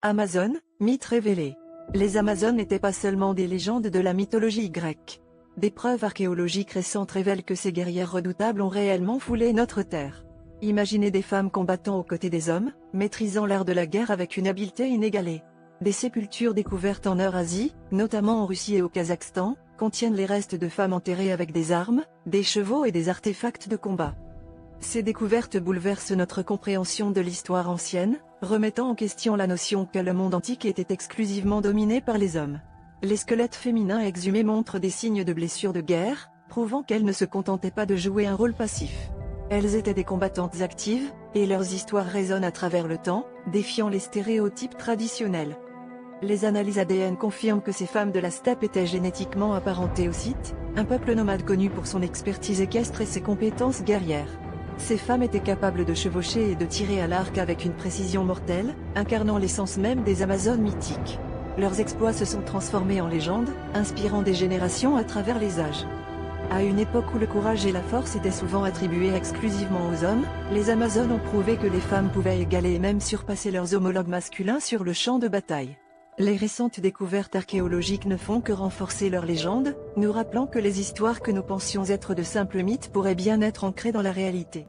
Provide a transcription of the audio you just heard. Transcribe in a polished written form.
Amazone, mythe révélé. Les Amazones n'étaient pas seulement des légendes de la mythologie grecque. Des preuves archéologiques récentes révèlent que ces guerrières redoutables ont réellement foulé notre terre. Imaginez des femmes combattant aux côtés des hommes, maîtrisant l'art de la guerre avec une habileté inégalée. Des sépultures découvertes en Eurasie, notamment en Russie et au Kazakhstan, contiennent les restes de femmes enterrées avec des armes, des chevaux et des artefacts de combat. Ces découvertes bouleversent notre compréhension de l'histoire ancienne, remettant en question la notion que le monde antique était exclusivement dominé par les hommes. Les squelettes féminins exhumés montrent des signes de blessures de guerre, prouvant qu'elles ne se contentaient pas de jouer un rôle passif. Elles étaient des combattantes actives, et leurs histoires résonnent à travers le temps, défiant les stéréotypes traditionnels. Les analyses ADN confirment que ces femmes de la steppe étaient génétiquement apparentées aux Scythes, un peuple nomade connu pour son expertise équestre et ses compétences guerrières. Ces femmes étaient capables de chevaucher et de tirer à l'arc avec une précision mortelle, incarnant l'essence même des Amazones mythiques. Leurs exploits se sont transformés en légendes, inspirant des générations à travers les âges. À une époque où le courage et la force étaient souvent attribués exclusivement aux hommes, les Amazones ont prouvé que les femmes pouvaient égaler et même surpasser leurs homologues masculins sur le champ de bataille. Les récentes découvertes archéologiques ne font que renforcer leur légende, nous rappelant que les histoires que nous pensions être de simples mythes pourraient bien être ancrées dans la réalité.